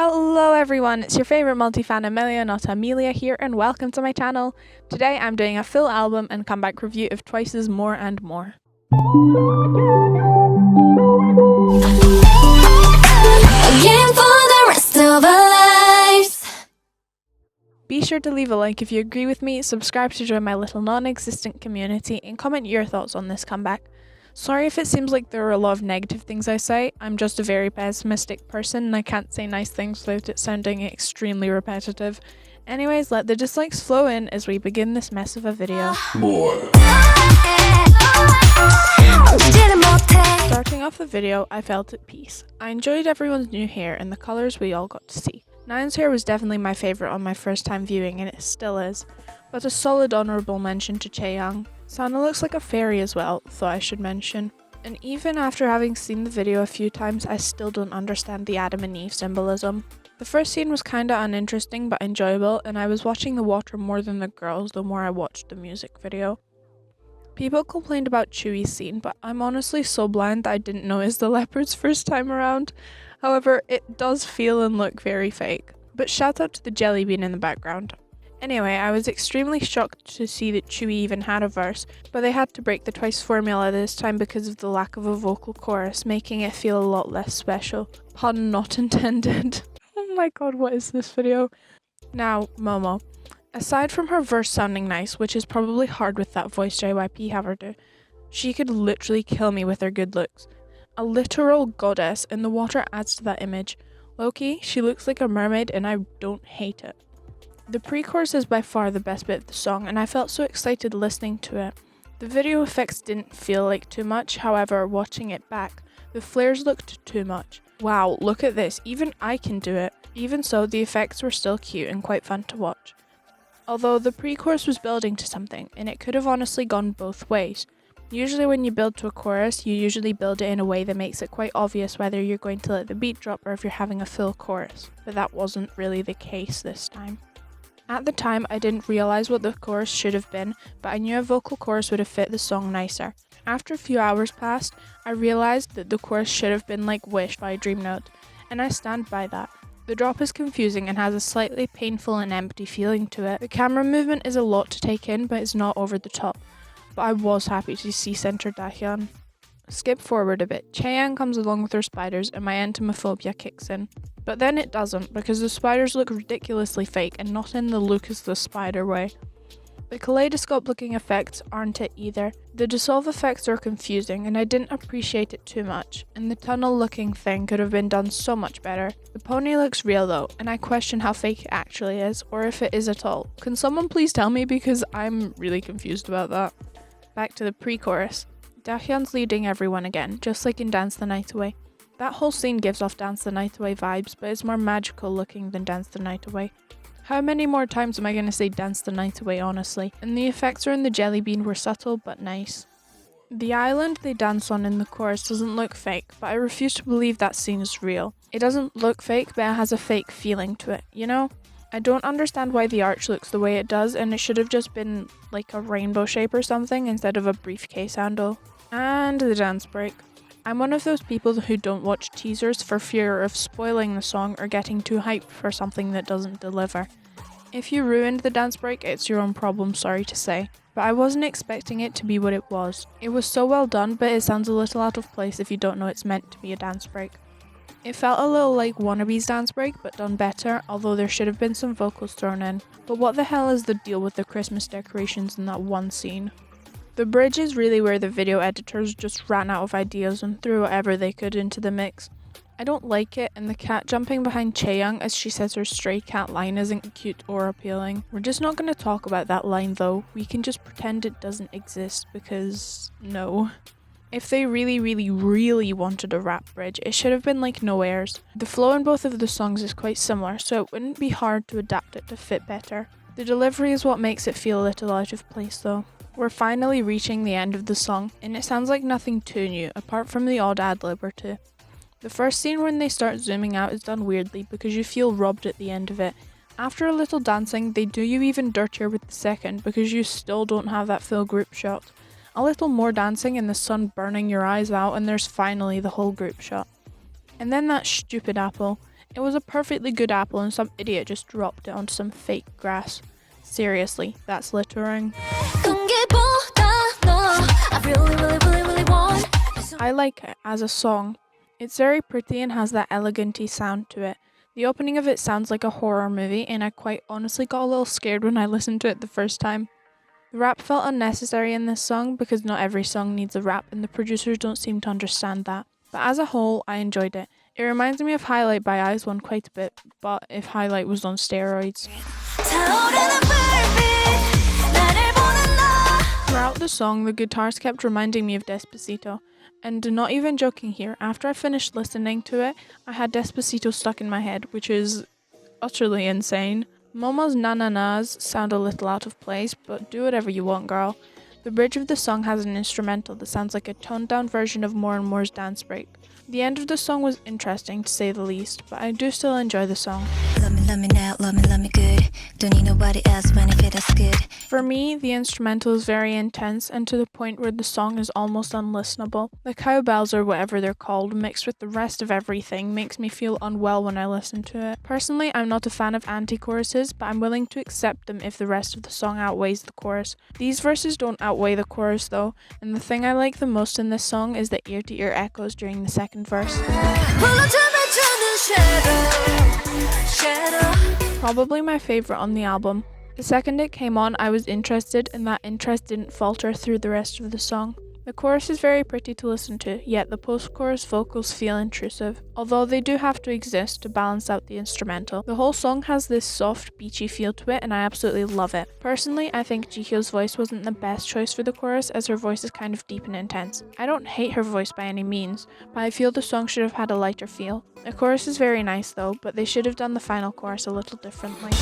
Hello everyone, it's your favourite multi-fan Amelia, not Amelia here, and welcome to my channel. Today I'm doing a full album and comeback review of Twice's More and More. Be sure to leave a like if you agree with me, subscribe to join my little non-existent community, and comment your thoughts on this comeback. Sorry if it seems like there are a lot of negative things I say, I'm just a very pessimistic person and I can't say nice things without it sounding extremely repetitive. Anyways, let the dislikes flow in as we begin this mess of a video. More. Starting off the video, I felt at peace. I enjoyed everyone's new hair and the colours we all got to see. Nayeon's hair was definitely my favourite on my first time viewing and it still is, but a solid honourable mention to Chaeyoung. Sana looks like a fairy as well, thought I should mention. And even after having seen the video a few times, I still don't understand the Adam and Eve symbolism. The first scene was kinda uninteresting but enjoyable, and I was watching the water more than the girls the more I watched the music video. People complained about Tzu유's scene, but I'm honestly so blind that I didn't notice the leopards first time around. However, it does feel and look very fake. But shout out to the jelly bean in the background. Anyway, I was extremely shocked to see that Tzuyu even had a verse, but they had to break the Twice formula this time because of the lack of a vocal chorus, making it feel a lot less special. Pun not intended. Oh my god, what is this video? Now, Momo. Aside from her verse sounding nice, which is probably hard with that voice JYP have her do, she could literally kill me with her good looks. A literal goddess, and the water adds to that image. Low-key, she looks like a mermaid and I don't hate it. The pre-chorus is by far the best bit of the song and I felt so excited listening to it. The video effects didn't feel like too much, however, watching it back, the flares looked too much. Wow, look at this, even I can do it. Even so, the effects were still cute and quite fun to watch. Although the pre-chorus was building to something, and it could have honestly gone both ways. Usually when you build to a chorus, you usually build it in a way that makes it quite obvious whether you're going to let the beat drop or if you're having a full chorus, but that wasn't really the case this time. At the time, I didn't realise what the chorus should have been, but I knew a vocal chorus would have fit the song nicer. After a few hours passed, I realised that the chorus should have been like Wish by Dreamnote, and I stand by that. The drop is confusing and has a slightly painful and empty feeling to it. The camera movement is a lot to take in, but it's not over the top. But I was happy to see center Dahyun. Skip forward a bit, Chaeyoung comes along with her spiders and my entomophobia kicks in. But then it doesn't, because the spiders look ridiculously fake and not in the look as the spider way. The kaleidoscope looking effects aren't it either. The dissolve effects are confusing and I didn't appreciate it too much, and the tunnel looking thing could have been done so much better. The pony looks real though, and I question how fake it actually is, or if it is at all. Can someone please tell me, because I'm really confused about that. Back to the pre-chorus. Dahyun's leading everyone again, just like in Dance the Night Away. That whole scene gives off Dance the Night Away vibes, but it's more magical looking than Dance the Night Away. How many more times am I going to say Dance the Night Away, honestly? And the effects around the jelly bean were subtle but nice. The island they dance on in the chorus doesn't look fake, but I refuse to believe that scene is real. It doesn't look fake, but it has a fake feeling to it, you know? I don't understand why the arch looks the way it does, and it should have just been like a rainbow shape or something instead of a briefcase handle. And the dance break. I'm one of those people who don't watch teasers for fear of spoiling the song or getting too hyped for something that doesn't deliver. If you ruined the dance break, it's your own problem, sorry to say. But I wasn't expecting it to be what it was. It was so well done, but it sounds a little out of place if you don't know it's meant to be a dance break. It felt a little like Wannabe's dance break, but done better, although there should have been some vocals thrown in. But what the hell is the deal with the Christmas decorations in that one scene? The bridge is really where the video editors just ran out of ideas and threw whatever they could into the mix. I don't like it, and the cat jumping behind Chaeyoung as she says her stray cat line isn't cute or appealing. We're just not going to talk about that line though, we can just pretend it doesn't exist because no. If they really wanted a rap bridge, it should have been like No Airs. The flow in both of the songs is quite similar, so it wouldn't be hard to adapt it to fit better. The delivery is what makes it feel a little out of place though. We're finally reaching the end of the song, and it sounds like nothing too new, apart from the odd ad-lib or two. The first scene when they start zooming out is done weirdly because you feel robbed at the end of it. After a little dancing, they do you even dirtier with the second because you still don't have that full group shot. A little more dancing and the sun burning your eyes out and there's finally the whole group shot. And then that stupid apple. It was a perfectly good apple and some idiot just dropped it onto some fake grass. Seriously, that's littering. I like it as a song. It's very pretty and has that elegant-y sound to it. The opening of it sounds like a horror movie, and I quite honestly got a little scared when I listened to it the first time. The rap felt unnecessary in this song because not every song needs a rap and the producers don't seem to understand that. But as a whole, I enjoyed it. It reminds me of Highlight by IZ*ONE quite a bit, but if Highlight was on steroids. Throughout the song, the guitars kept reminding me of Despacito. And not even joking here, after I finished listening to it, I had Despacito stuck in my head, which is utterly insane. Momo's na-na-nas sound a little out of place, but do whatever you want, girl. The bridge of the song has an instrumental that sounds like a toned-down version of More and More's dance break. The end of the song was interesting, to say the least, but I do still enjoy the song. Love me now, love me good. Don't need nobody else when I feel that's good. For me, the instrumental is very intense and to the point where the song is almost unlistenable. The cowbells or whatever they're called mixed with the rest of everything makes me feel unwell when I listen to it. Personally, I'm not a fan of anti-choruses, but I'm willing to accept them if the rest of the song outweighs the chorus. These verses don't outweigh the chorus though, and the thing I like the most in this song is the ear-to-ear echoes during the second verse. Probably my favourite on the album. The second it came on, I was interested, and that interest didn't falter through the rest of the song. The chorus is very pretty to listen to, yet the post-chorus vocals feel intrusive, although they do have to exist to balance out the instrumental. The whole song has this soft, beachy feel to it, and I absolutely love it. Personally, I think Jihyo's voice wasn't the best choice for the chorus, as her voice is kind of deep and intense. I don't hate her voice by any means, but I feel the song should have had a lighter feel. The chorus is very nice though, but they should have done the final chorus a little differently.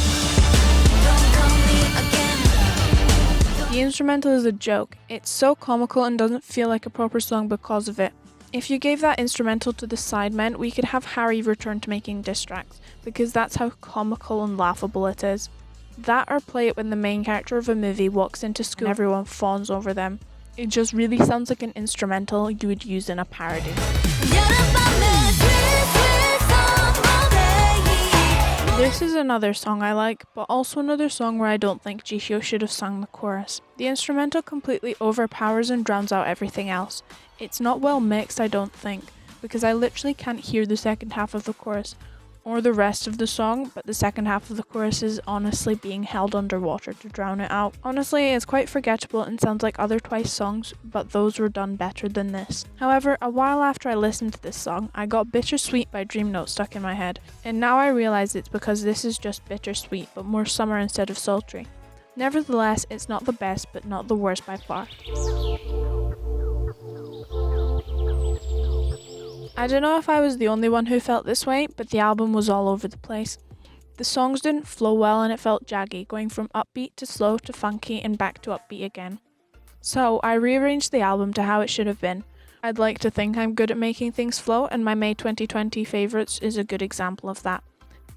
The instrumental is a joke. It's so comical and doesn't feel like a proper song because of it. If you gave that instrumental to the sidemen, we could have Harry return to making diss tracks, because that's how comical and laughable it is. That or play it when the main character of a movie walks into school and everyone fawns over them. It just really sounds like an instrumental you would use in a parody. This is another song I like, but also another song where I don't think Jihyo should have sung the chorus. The instrumental completely overpowers and drowns out everything else. It's not well mixed, I don't think, because I literally can't hear the second half of the chorus, or the rest of the song, but the second half of the chorus is honestly being held underwater to drown it out. Honestly, it's quite forgettable and sounds like other Twice songs, but those were done better than this. However, a while after I listened to this song, I got Bittersweet by Dream Note stuck in my head, and now I realize it's because this is just bittersweet, but more summer instead of sultry. Nevertheless, it's not the best, but not the worst by far. I don't know if I was the only one who felt this way, but the album was all over the place. The songs didn't flow well and it felt jaggy, going from upbeat to slow to funky and back to upbeat again. So I rearranged the album to how it should have been. I'd like to think I'm good at making things flow, and my May 2020 favourites is a good example of that.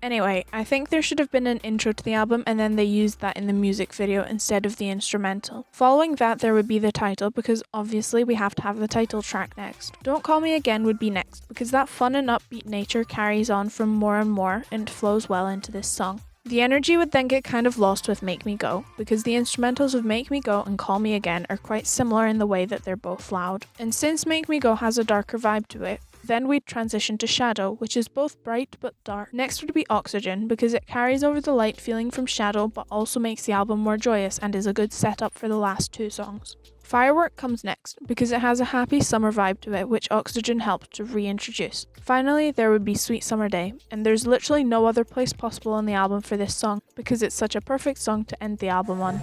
Anyway, I think there should have been an intro to the album and then they used that in the music video instead of the instrumental. Following that there would be the title, because obviously we have to have the title track next. Don't Call Me Again would be next, because that fun and upbeat nature carries on from More and More and flows well into this song. The energy would then get kind of lost with Make Me Go, because the instrumentals of Make Me Go and Call Me Again are quite similar in the way that they're both loud. And since Make Me Go has a darker vibe to it, then we'd transition to Shadow, which is both bright but dark. Next would be Oxygen, because it carries over the light feeling from Shadow but also makes the album more joyous and is a good setup for the last two songs. Firework comes next, because it has a happy summer vibe to it, which Oxygen helped to reintroduce. Finally, there would be Sweet Summer Day, and there's literally no other place possible on the album for this song, because it's such a perfect song to end the album on.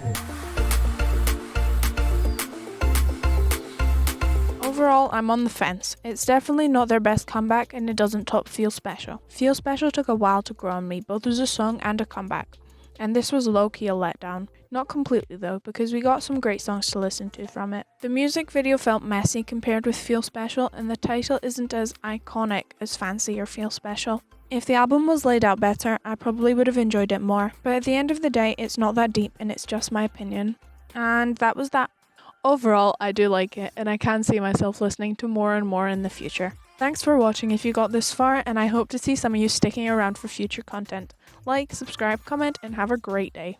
Overall, I'm on the fence. It's definitely not their best comeback and it doesn't top Feel Special. Feel Special took a while to grow on me, both as a song and a comeback. And this was low-key a letdown. Not completely though, because we got some great songs to listen to from it. The music video felt messy compared with Feel Special, and the title isn't as iconic as Fancy or Feel Special. If the album was laid out better, I probably would have enjoyed it more. But at the end of the day, it's not that deep and it's just my opinion. And that was that. Overall, I do like it, and I can see myself listening to more and more in the future. Thanks for watching if you got this far, and I hope to see some of you sticking around for future content. Like, subscribe, comment, and have a great day.